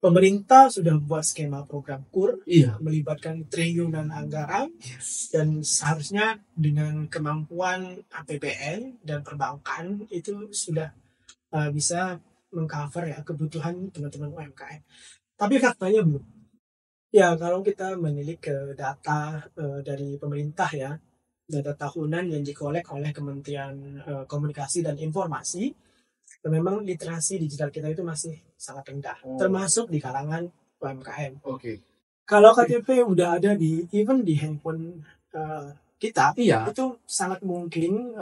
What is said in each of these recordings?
pemerintah sudah buat skema program KUR Iya. melibatkan triliunan anggaran, dan seharusnya dengan kemampuan APBN dan perbankan itu sudah bisa mengcover ya kebutuhan teman-teman UMKM. Tapi faktanya belum. Ya, kalau kita menilik ke data dari pemerintah ya, data tahunan yang dikolek oleh Kementerian Komunikasi dan Informasi, memang literasi digital kita itu masih sangat rendah, termasuk di kalangan UMKM. Oke. Kalau KTP udah ada even di handphone kita, Iya. itu sangat mungkin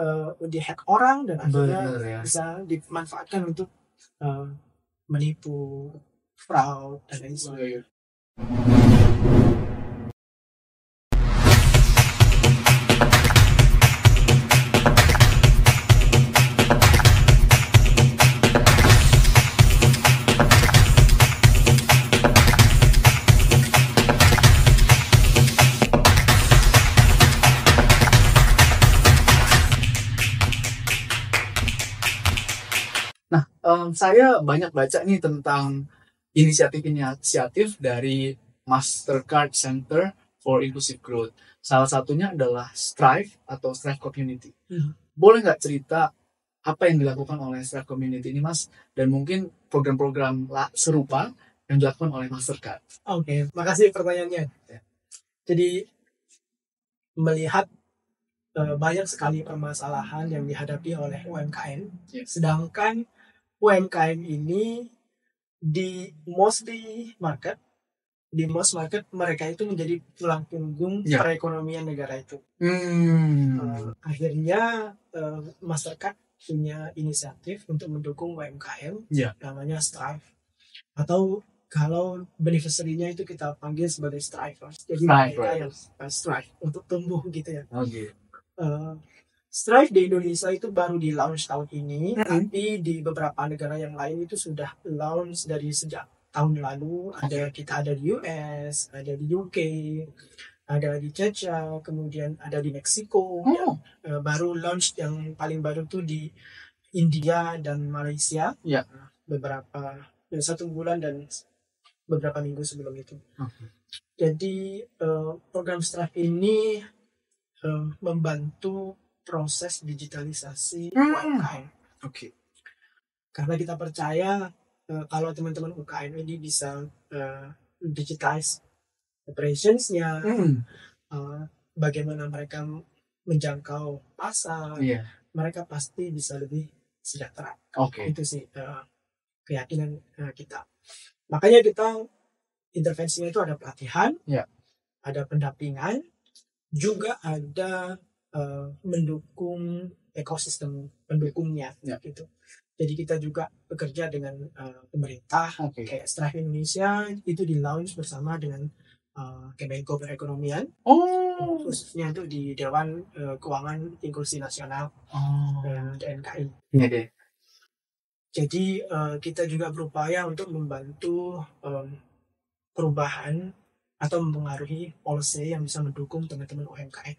dihack orang dan akhirnya Bener ya. bisa dimanfaatkan untuk menipu, fraud, dan lain sebagainya. Nah, saya banyak baca nih tentang inisiatif dari Mastercard Center for Inclusive Growth. Salah satunya adalah Strive atau Strive Community. Boleh nggak cerita apa yang dilakukan oleh Strive Community ini, Mas? Dan mungkin program-program serupa yang dilakukan oleh Mastercard. Oke, makasih pertanyaannya. Jadi, melihat banyak sekali permasalahan yang dihadapi oleh UMKM, sedangkan UMKM ini di most market mereka itu menjadi tulang punggung perekonomian negara itu. Akhirnya Mastercard punya inisiatif untuk mendukung UMKM, namanya Strive, atau kalau beneficiary-nya itu kita panggil sebagai strivers. Jadi mereka yang strive untuk tumbuh gitu ya. Strive di Indonesia itu baru di launch tahun ini, tapi di beberapa negara yang lain itu sudah launch dari sejak tahun lalu. Kita ada di US, ada di UK, ada di Czechia, kemudian ada di Meksiko. Baru launch yang paling baru tuh di India dan Malaysia. Beberapa 1 bulan dan beberapa minggu sebelum itu. Jadi program Strive ini membantu proses digitalisasi UMKM. Karena kita percaya kalau teman-teman UMKM ini bisa digitize operations-nya, bagaimana mereka menjangkau pasar, mereka pasti bisa lebih sejahtera. Itu sih keyakinan kita. Makanya kita intervensinya itu ada pelatihan, ada pendampingan, juga ada mendukung ekosistem pendukungnya gitu. Jadi kita juga bekerja dengan pemerintah, kayak Strive Indonesia itu di launch bersama dengan Kemenko Perekonomian, khususnya itu di Dewan Keuangan Inklusi Nasional, DNKI. Jadi kita juga berupaya untuk membantu perubahan atau mempengaruhi policy yang bisa mendukung teman-teman UMKM.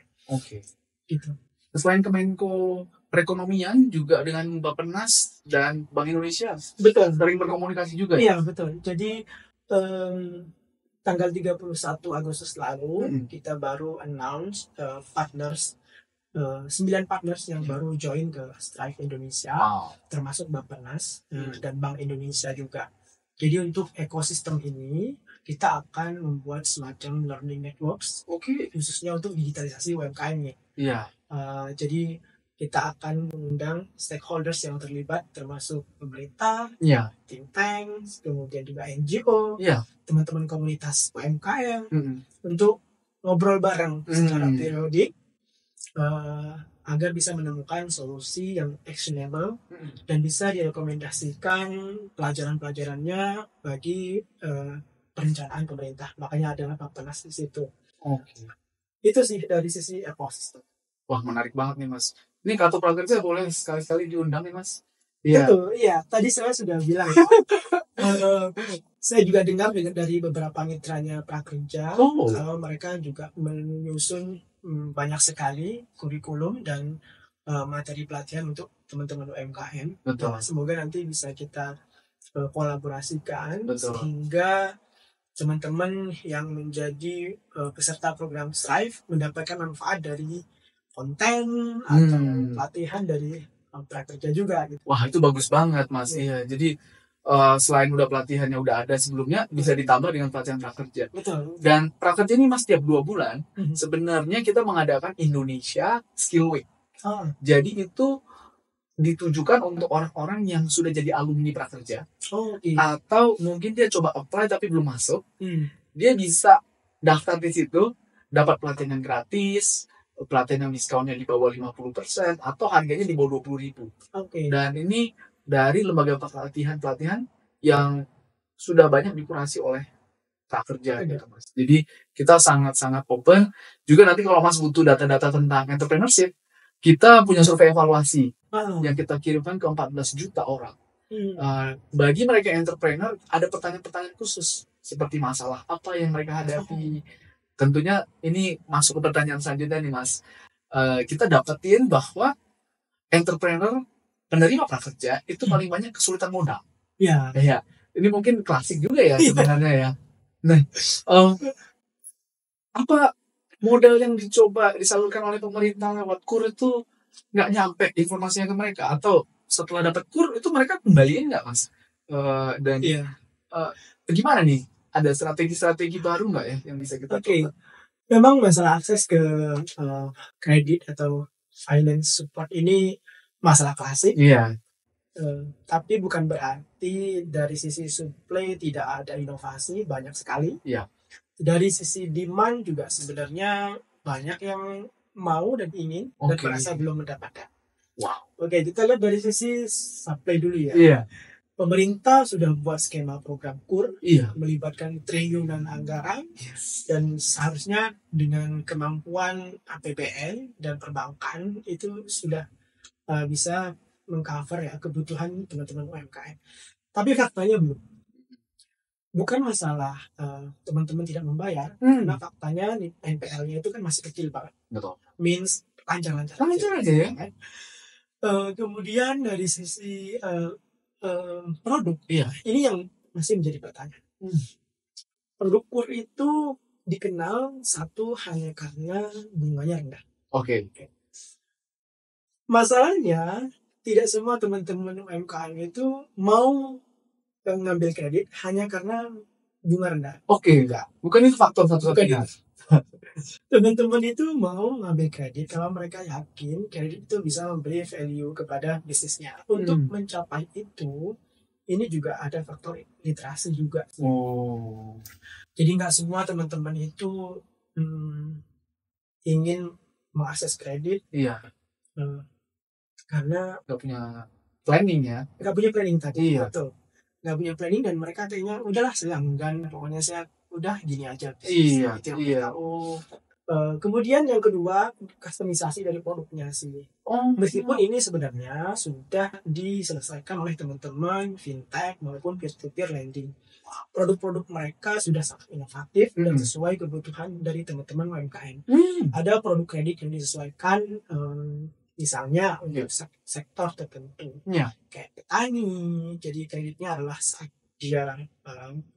Gitu. Selain Kemenko Perekonomian juga dengan Bappenas dan Bank Indonesia. Betul. Sering berkomunikasi juga. Iya, betul. Jadi tanggal 31 Agustus lalu kita baru announce partners 9 partners yang baru join ke Strive Indonesia, termasuk Bappenas dan Bank Indonesia juga. Jadi untuk ekosistem ini kita akan membuat semacam learning networks, khususnya untuk digitalisasi UMKM. Jadi kita akan mengundang stakeholders yang terlibat, termasuk pemerintah, think tank, kemudian juga NGO, teman-teman komunitas UMKM, untuk ngobrol bareng secara periodik. Agar bisa menemukan solusi yang actionable dan bisa direkomendasikan pelajaran-pelajarannya bagi perencanaan pemerintah. Makanya ada Bappenas di situ. Itu sih dari sisi ekosistem. Wah, menarik banget nih, Mas. Ini Kartu Prakerja boleh sekali-sekali diundang nih, Mas? Betul, iya. Tadi saya sudah bilang. Saya juga dengar dari beberapa mitranya Prakerja, kalau mereka juga menyusun banyak sekali kurikulum dan materi pelatihan untuk teman-teman UMKM. Semoga nanti bisa kita kolaborasikan Betul. sehingga teman-teman yang menjadi peserta program Strive mendapatkan manfaat dari konten atau pelatihan dari prakerja juga gitu. Wah, itu bagus banget Mas. Iya. Jadi selain udah pelatihannya udah ada sebelumnya, bisa ditambah dengan pelatihan prakerja. Betul. Dan prakerja ini Mas tiap 2 bulan sebenarnya kita mengadakan Indonesia Skill Week. Jadi itu ditujukan untuk orang-orang yang sudah jadi alumni prakerja, atau mungkin dia coba apply tapi belum masuk. Dia bisa daftar di situ, dapat pelatihan yang gratis, pelatihan yang diskonnya di bawah 50%, atau harganya di bawah 20.000. Dan ini dari lembaga pelatihan yang sudah banyak dikurasi oleh prakerja gitu Mas. Jadi kita sangat-sangat open. Juga nanti kalau Mas butuh data-data tentang entrepreneurship, kita punya survei evaluasi yang kita kirimkan ke 14 juta orang. Bagi mereka yang entrepreneur, ada pertanyaan-pertanyaan khusus seperti masalah apa yang mereka hadapi. Tentunya ini masuk ke pertanyaan selanjutnya nih Mas. Kita dapetin bahwa entrepreneur penerima prakerja itu paling banyak kesulitan modal. Ya. Ini mungkin klasik juga ya sebenarnya ya. Nah, apa modal yang dicoba disalurkan oleh pemerintah lewat KUR itu nggak nyampe informasinya ke mereka, atau setelah dapat KUR itu mereka kembaliin nggak Mas? Dan gimana nih? Ada strategi-strategi baru nggak ya yang bisa kita coba? Memang masalah akses ke kredit atau finance support ini masalah klasik. Tapi bukan berarti dari sisi supply tidak ada inovasi, banyak sekali. Dari sisi demand juga sebenarnya banyak yang mau dan ingin dan merasa belum mendapatkan. Kita lihat dari sisi supply dulu ya. Pemerintah sudah buat skema program KUR, melibatkan triliunan anggaran, dan seharusnya dengan kemampuan APBN dan perbankan itu sudah bisa mengcover ya kebutuhan teman-teman UMKM. Tapi faktanya belum. Bukan masalah teman-teman tidak membayar, karena faktanya NPL-nya itu kan masih kecil banget. Means lancar-lancar aja ya kan. Kemudian dari sisi produk, ini yang masih menjadi pertanyaan. Produk KUR itu dikenal satu hanya karena bunganya rendah. Masalahnya tidak semua teman-teman UMKM itu mau mengambil kredit hanya karena bunga rendah. Bukan itu faktor satu-satunya. Teman-teman itu mau mengambil kredit kalau mereka yakin kredit itu bisa memberi value kepada bisnisnya. Untuk mencapai itu, ini juga ada faktor literasi juga. Jadi nggak semua teman-teman itu ingin mengakses kredit. Karena nggak punya planning ya. Nggak punya planning tadi. Betul. Nggak punya planning dan mereka kayaknya udahlah selanggan, pokoknya saya udah gini aja. Kemudian yang kedua, kustomisasi dari produknya sih. Meskipun ini sebenarnya sudah diselesaikan oleh teman-teman fintech maupun peer-to-peer lending. Produk-produk mereka sudah sangat inovatif dan sesuai kebutuhan dari teman-teman UMKM. Ada produk kredit yang disesuaikan misalnya untuk sektor tertentu, kayak petani, jadi kreditnya adalah saat dia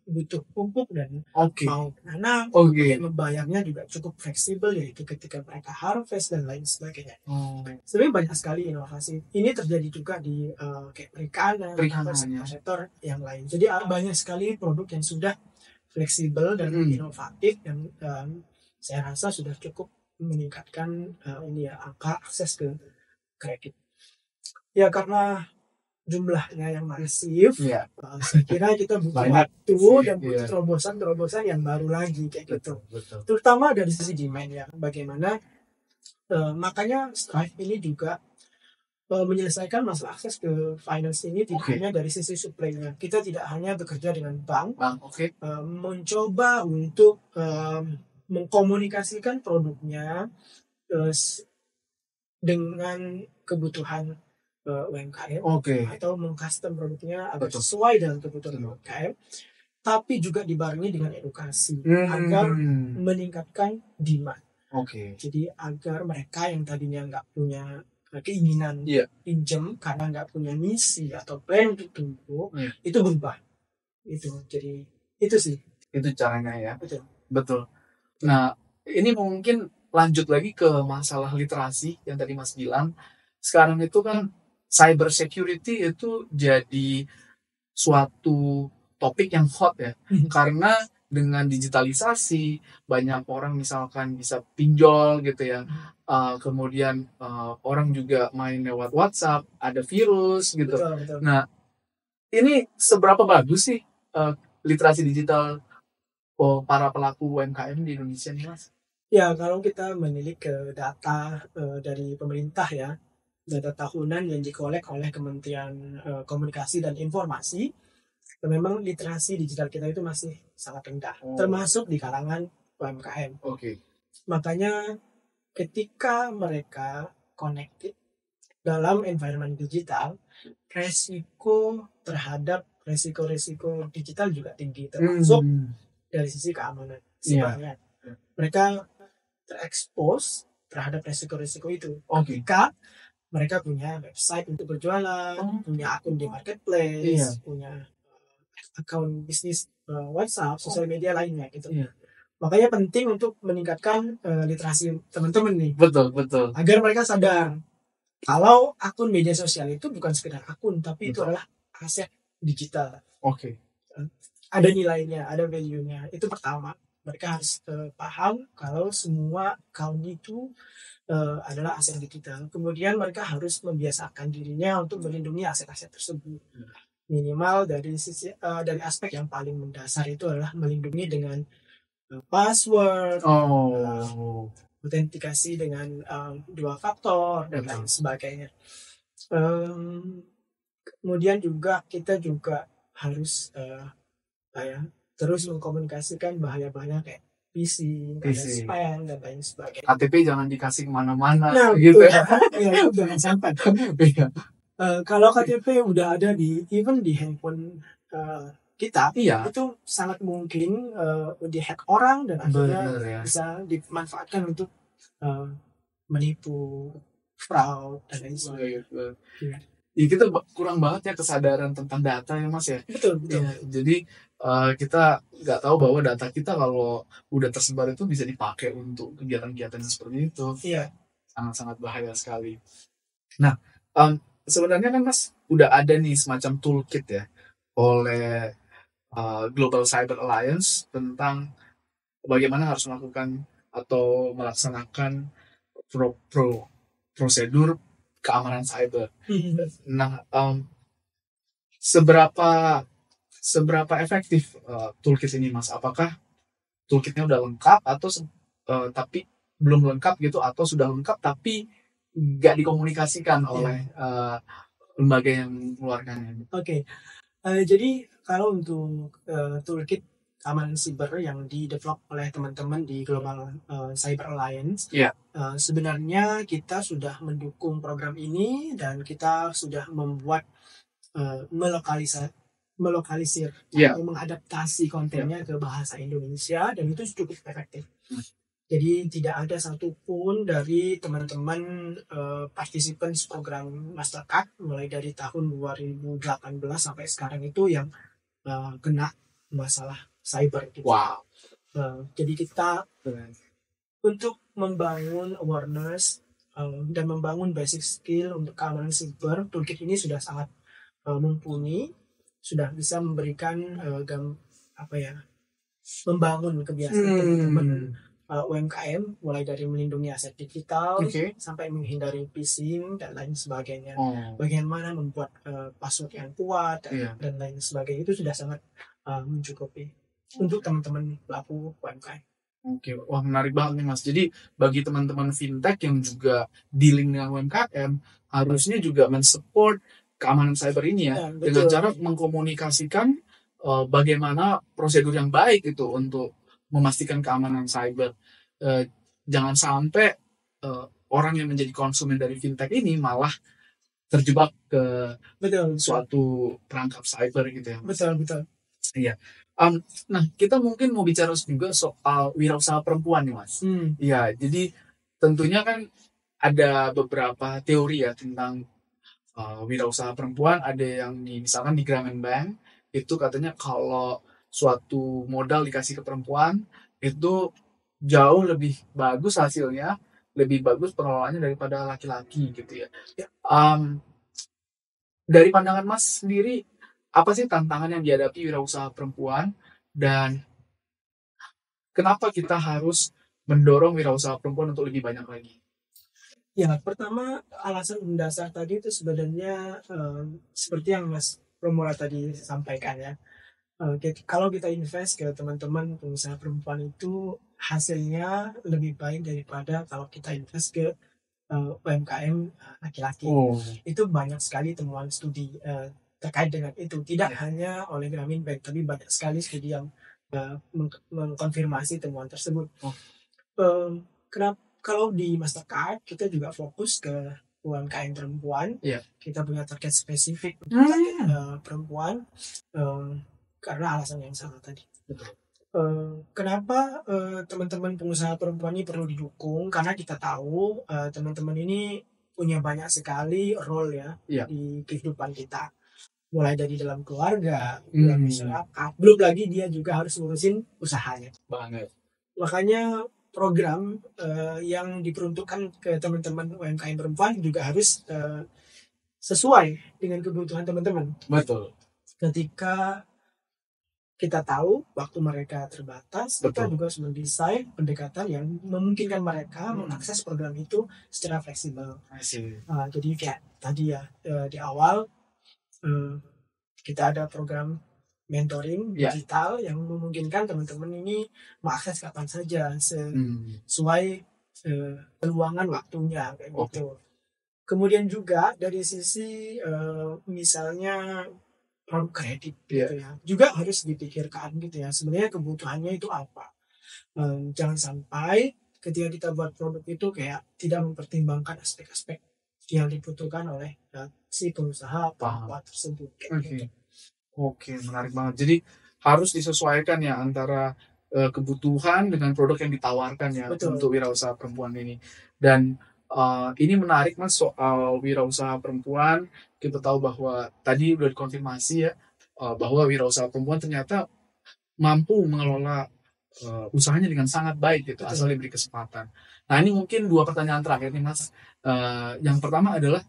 butuh pupuk dan mau menanam, membayarnya juga cukup fleksibel, yaitu ketika mereka harvest dan lain sebagainya. Sebenarnya banyak sekali inovasi. Ini terjadi juga di kayak perikanan atau sektor yang lain. Jadi banyak sekali produk yang sudah fleksibel dan inovatif, dan saya rasa sudah cukup meningkatkan angka akses ke kredit. Ya karena jumlahnya yang masif, saya kira kita butuh waktu dan butuh terobosan-terobosan yang baru lagi kayak gitu. Terutama dari sisi demand ya. Bagaimana makanya Strive ini juga menyelesaikan masalah akses ke finance ini tidak hanya dari sisi supply-nya. Kita tidak hanya bekerja dengan bank, mencoba untuk mengkomunikasikan produknya dengan kebutuhan UMKM, atau mengcustom produknya agar sesuai dengan kebutuhan UMKM, tapi juga dibarengi dengan edukasi agar meningkatkan demand. Jadi agar mereka yang tadinya nggak punya keinginan Iya. pinjam karena nggak punya misi atau plan untuk tumbuh, itu berubah. Jadi itu sih. Itu caranya ya. Betul. Nah, ini mungkin lanjut lagi ke masalah literasi yang tadi Mas bilang. Sekarang itu kan cyber security itu jadi suatu topik yang hot ya. Karena dengan digitalisasi banyak orang misalkan bisa pinjol gitu ya. Kemudian orang juga main lewat WhatsApp, ada virus gitu. Betul. Nah, ini seberapa bagus sih literasi digital para pelaku UMKM di Indonesia nih, Mas? Ya, kalau kita menilik ke data dari pemerintah ya, data tahunan yang dikolek oleh Kementerian Komunikasi dan Informasi, memang literasi digital kita itu masih sangat rendah, termasuk di kalangan UMKM. Makanya ketika mereka connected dalam environment digital, resiko terhadap resiko digital juga tinggi, termasuk dari sisi keamanan sibernya. Mereka terekspos terhadap resiko-resiko itu. Ketika mereka punya website untuk berjualan, punya akun di marketplace, punya akun bisnis WhatsApp, sosial media lainnya gitu. Makanya penting untuk meningkatkan literasi teman-teman nih. Betul. Agar mereka sadar kalau akun media sosial itu bukan sekedar akun, tapi itu adalah aset digital. Ada nilainya, ada value-nya. Itu pertama. Mereka harus paham kalau semua account itu adalah aset digital. Kemudian mereka harus membiasakan dirinya untuk melindungi aset-aset tersebut. Minimal dari aspek yang paling mendasar itu adalah melindungi dengan password, autentikasi dengan 2 faktor dan lain sebagainya. Kemudian juga kita juga harus terus mengkomunikasikan bahaya-bahaya kayak phishing, spam dan lain sebagainya. KTP jangan dikasih kemana-mana, gitu ya. Itu jangan sampai. Kalau KTP udah ada di handphone kita, itu sangat mungkin dihack orang dan akhirnya bisa dimanfaatkan untuk menipu, fraud dan lain sebagainya. Ya, kita kurang banget ya kesadaran tentang data ya Mas ya. Betul. Ya, jadi kita nggak tahu bahwa data kita kalau udah tersebar itu bisa dipakai untuk kegiatan-kegiatan seperti itu. Sangat-sangat bahaya sekali. Nah, sebenarnya kan Mas udah ada nih semacam toolkit ya oleh Global Cyber Alliance tentang bagaimana harus melakukan atau melaksanakan prosedur keamanan cyber. Nah, seberapa efektif toolkit ini Mas? Apakah toolkitnya udah lengkap atau tapi belum lengkap gitu, atau sudah lengkap tapi nggak dikomunikasikan oleh lembaga yang mengeluarkannya? Jadi kalau untuk toolkit keamanan siber yang di-develop oleh teman-teman di Global Cyber Alliance, sebenarnya kita sudah mendukung program ini dan kita sudah membuat melokalisir atau mengadaptasi kontennya ke bahasa Indonesia, dan itu cukup efektif. Jadi tidak ada satupun dari teman-teman partisipan program Mastercard mulai dari tahun 2018 sampai sekarang itu yang kena masalah cyber gitu. Jadi kita untuk membangun awareness dan membangun basic skill untuk keamanan siber, toolkit ini sudah sangat mumpuni, sudah bisa memberikan membangun kebiasaan teman-teman UMKM mulai dari melindungi aset digital sampai menghindari phishing dan lain sebagainya. Bagaimana membuat password yang kuat dan lain sebagainya, itu sudah sangat mencukupi untuk teman-teman pelaku UMKM. Wah, menarik banget nih Mas. Jadi bagi teman-teman fintech yang juga dealing dengan UMKM, harusnya juga mensupport keamanan cyber ini ya, dengan cara mengkomunikasikan bagaimana prosedur yang baik itu untuk memastikan keamanan cyber. Jangan sampai orang yang menjadi konsumen dari fintech ini malah terjebak ke suatu perangkap cyber gitu ya. Betul. Iya. Nah, kita mungkin mau bicara juga soal wirausaha perempuan nih Mas. Iya, jadi tentunya kan ada beberapa teori ya tentang wirausaha perempuan. Ada yang misalkan di Grameen Bank itu katanya kalau suatu modal dikasih ke perempuan itu jauh lebih bagus hasilnya, lebih bagus pengelolaannya daripada laki-laki gitu ya. Ya. Dari pandangan Mas sendiri, apa sih tantangan yang dihadapi wirausaha perempuan, dan kenapa kita harus mendorong wirausaha perempuan untuk lebih banyak lagi? Ya, pertama alasan mendasar tadi itu sebenarnya seperti yang Mas Romola tadi sampaikan ya. Kalau kita invest ke teman-teman pengusaha perempuan itu hasilnya lebih baik daripada kalau kita invest ke UMKM laki-laki. Oh, Itu banyak sekali temuan studi terkait dengan itu. Tidak hanya oleh Grameen Bank, tapi banyak sekali studi yang mengkonfirmasi temuan tersebut. Oh. Kenapa? Kalau di Mastercard kita juga fokus ke UMKM perempuan. Iya. Kita punya target spesifik untuk target perempuan karena alasan yang sama tadi. Betul. Kenapa teman-teman pengusaha perempuan ini perlu didukung? Karena kita tahu teman-teman ini punya banyak sekali role ya Iya. di kehidupan kita. Mulai dari dalam keluarga, dalam masyarakat. Belum lagi dia juga harus ngurusin usahanya. Banget. Makanya program yang diperuntukkan ke teman-teman UMKM perempuan juga harus sesuai dengan kebutuhan teman-teman. Betul. Ketika kita tahu waktu mereka terbatas, kita juga harus mendesain pendekatan yang memungkinkan mereka mengakses program itu secara fleksibel. Jadi kayak tadi ya di awal kita ada program mentoring digital yang memungkinkan teman-teman ini mengakses kapan saja sesuai peluangan waktunya kayak gitu. Kemudian juga dari sisi misalnya produk kredit gitu ya, juga harus dipikirkan gitu ya. Sebenarnya kebutuhannya itu apa? Jangan sampai ketika kita buat produk itu kayak tidak mempertimbangkan aspek-aspek yang dibutuhkan oleh si pengusaha perempuan tersebut. Gitu. Oke, menarik banget. Jadi harus disesuaikan ya antara kebutuhan dengan produk yang ditawarkan ya. Betul. Untuk wirausaha perempuan ini. Dan ini menarik Mas soal wirausaha perempuan. Kita tahu bahwa tadi udah dikonfirmasi ya bahwa wirausaha perempuan ternyata mampu mengelola usahanya dengan sangat baik gitu. Betul. Asal diberi kesempatan. Nah ini mungkin 2 pertanyaan terakhir nih Mas. Yang pertama adalah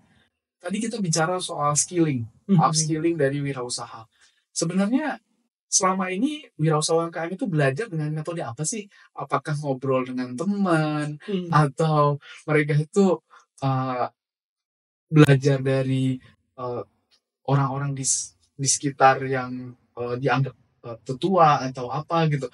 tadi kita bicara soal skilling, upskilling dari wirausaha. Sebenarnya selama ini wirausaha UMKM itu belajar dengan metode apa sih? Apakah ngobrol dengan teman atau mereka itu belajar dari orang-orang di sekitar yang dianggap tetua atau apa gitu?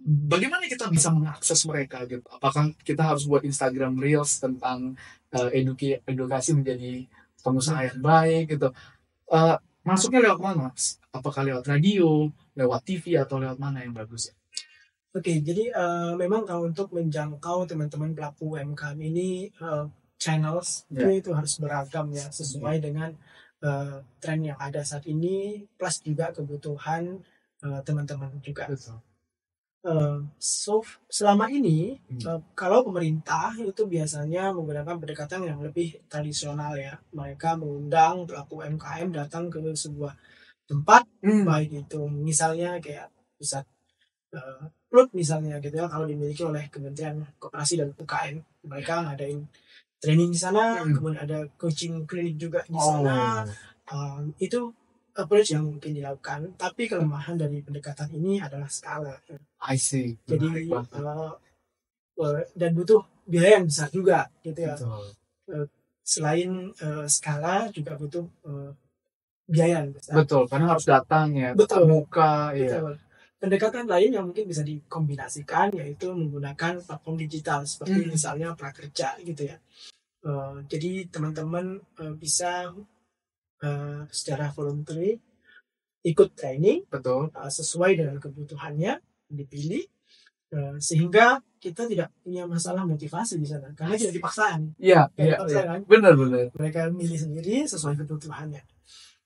Bagaimana kita bisa mengakses mereka gitu? Apakah kita harus buat Instagram Reels tentang edukasi menjadi pengusaha yang baik gitu? Masuknya lewat mana? Apakah lewat radio, lewat TV, atau lewat mana yang bagus ya? Oke, jadi memang kalau untuk menjangkau teman-teman pelaku UMKM ini channels itu harus beragam ya, sesuai dengan tren yang ada saat ini, plus juga kebutuhan teman-teman juga. Betul. So selama ini kalau pemerintah itu biasanya menggunakan pendekatan yang lebih tradisional ya. Mereka mengundang pelaku UMKM datang ke sebuah tempat, baik itu misalnya kayak pusat PLUT misalnya gitu ya, kalau dimiliki oleh Kementerian Koperasi dan UKM, mereka ngadain training di sana, kemudian ada coaching klinik juga di sana. Itu approach yang mungkin dilakukan, tapi kelemahan dari pendekatan ini adalah skala. I see. Jadi dan butuh biaya yang besar juga gitu ya. Selain skala juga butuh biaya yang besar. Betul, karena harus datang ya, betul, buka ya. Betul. Pendekatan lain yang mungkin bisa dikombinasikan yaitu menggunakan platform digital seperti misalnya prakerja gitu ya. Jadi teman-teman bisa secara voluntary ikut training, betul, sesuai dengan kebutuhannya dipilih, sehingga kita tidak punya masalah motivasi di sana karena tidak dipaksakan. Iya. Kan? Benar. Mereka milih sendiri sesuai kebutuhannya.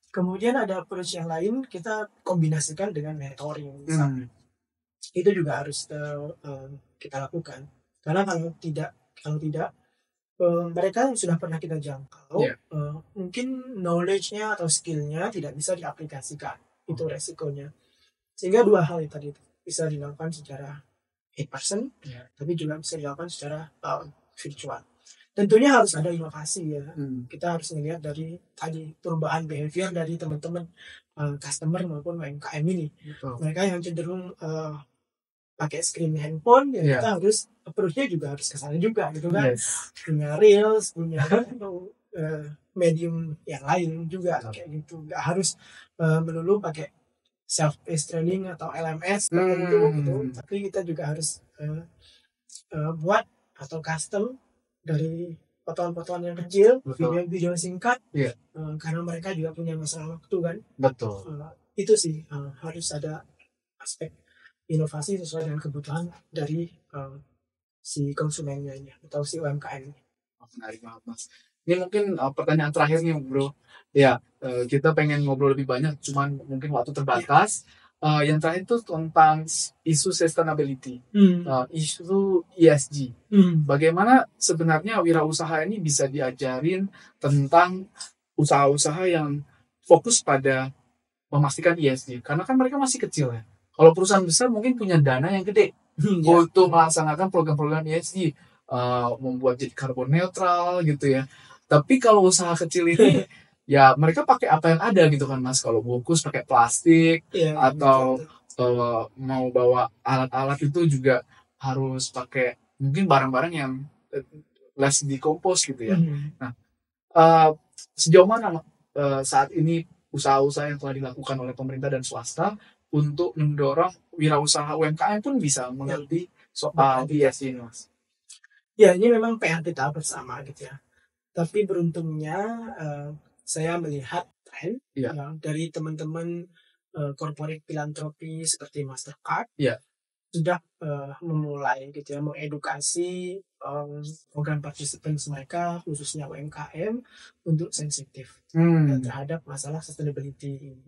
Kemudian ada approach yang lain, kita kombinasikan dengan mentoring misalnya. Itu juga harus kita lakukan karena kalau tidak mereka yang sudah pernah kita jangkau, Iya. mungkin knowledge-nya atau skill-nya tidak bisa diaplikasikan, itu resikonya. Sehingga dua hal itu tadi bisa dilakukan secara in person, Iya. tapi juga bisa dilakukan secara virtual. Tentunya harus ada inovasi ya. Kita harus melihat dari tadi perubahan behavior dari teman-teman customer maupun UMKM ini. Betul. Mereka yang cenderung pakai screen handphone, ya Iya. kita harus approach-nya juga harus ke sana juga gitu kan. Yes. Punya reels, punya medium yang lain juga kayak gitu. Nggak harus melulu pakai self-paced training atau LMS tertentu gitu. Tapi kita juga harus buat atau custom dari potongan-potongan yang kecil, Betul. video singkat, Iya. karena mereka juga punya masalah waktu kan. Betul. Itu sih harus ada aspek inovasi sesuai dengan kebutuhan dari si konsumennya ini atau si UMKM ini. Menarik banget Mas. Ini mungkin pertanyaan terakhir nih Bro. Ya, kita pengen ngobrol lebih banyak, cuman mungkin waktu terbatas. Yang terakhir itu tentang isu sustainability, isu ESG. Bagaimana sebenarnya wirausaha ini bisa diajarin tentang usaha-usaha yang fokus pada memastikan ESG, karena kan mereka masih kecil ya. Kalau perusahaan besar mungkin punya dana yang gede untuk melaksanakan program-program ESG, membuat jadi karbon netral gitu ya. Tapi kalau usaha kecil ini ya mereka pakai apa yang ada gitu kan Mas. Kalau bungkus pakai plastik, atau mau bawa alat-alat itu juga harus pakai mungkin barang-barang yang less decompose gitu ya. Nah, sejauh mana saat ini usaha-usaha yang telah dilakukan oleh pemerintah dan swasta untuk mendorong wirausaha UMKM pun bisa mengerti soal ESG ini Mas? Ya, ini memang PR kita bersama gitu ya. Tapi beruntungnya saya melihat tren dari teman-teman corporate filantropi seperti Mastercard sudah memulai gitu ya, mengedukasi program participants mereka khususnya UMKM untuk sensitif terhadap masalah sustainability.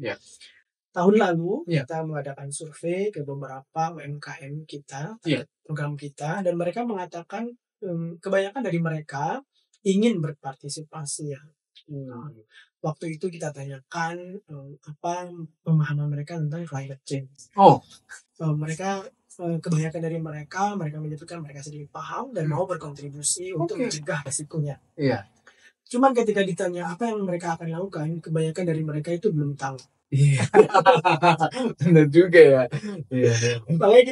Tahun lalu kita mengadakan survei ke beberapa UMKM kita, program kita, dan mereka mengatakan kebanyakan dari mereka ingin berpartisipasi ya. Waktu itu kita tanyakan apa pemahaman mereka tentang climate change. Mereka kebanyakan dari mereka menyebutkan mereka sedikit paham dan mau berkontribusi untuk mencegah resikonya. Cuman ketika ditanya apa yang mereka akan lakukan, kebanyakan dari mereka itu belum tahu. Benar juga ya. Makanya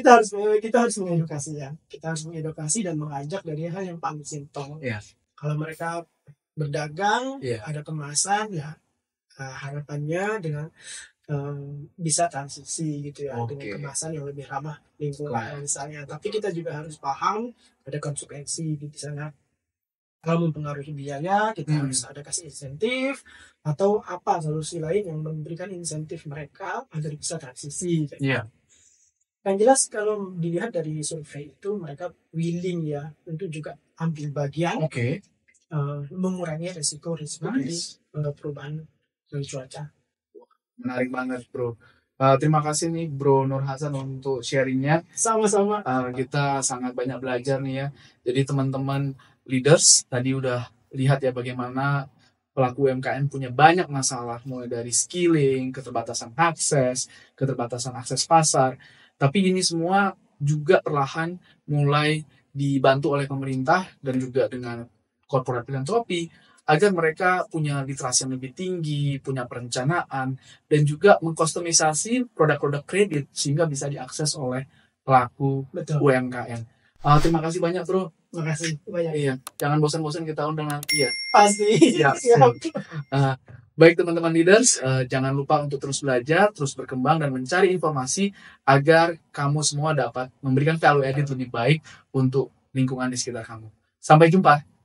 kita harus mengedukasi ya. Kita harus mengedukasi dan mengajak dari hal yang paling simpel. Kalau mereka berdagang, ada kemasan ya, harapannya dengan bisa transisi gitu ya, dengan kemasan yang lebih ramah lingkungan misalnya. Tapi kita juga harus paham ada konsekuensi di sana. Kalau mempengaruhi biaya, kita harus ada kasih insentif atau apa solusi lain yang memberikan insentif mereka agar bisa transisi. Yang jelas kalau dilihat dari survei itu mereka willing ya untuk juga ambil bagian mengurangi resiko dari perubahan cuaca. Menarik banget Bro. Terima kasih nih Bro Nur Hasan untuk sharingnya. Sama-sama. Kita sangat banyak belajar nih ya. Jadi teman-teman leaders tadi udah lihat ya bagaimana pelaku UMKM punya banyak masalah, mulai dari skilling, keterbatasan akses pasar. Tapi ini semua juga perlahan mulai dibantu oleh pemerintah dan juga dengan corporate filantropi agar mereka punya literasi yang lebih tinggi, punya perencanaan, dan juga mengkustomisasi produk-produk kredit sehingga bisa diakses oleh pelaku UMKM. Terima kasih banyak Bro. Terima kasih banyak. Jangan bosan-bosan kita undang nanti ya. Pasti. Baik teman-teman leaders, jangan lupa untuk terus belajar, terus berkembang dan mencari informasi agar kamu semua dapat memberikan value added lebih baik untuk lingkungan di sekitar kamu. Sampai jumpa.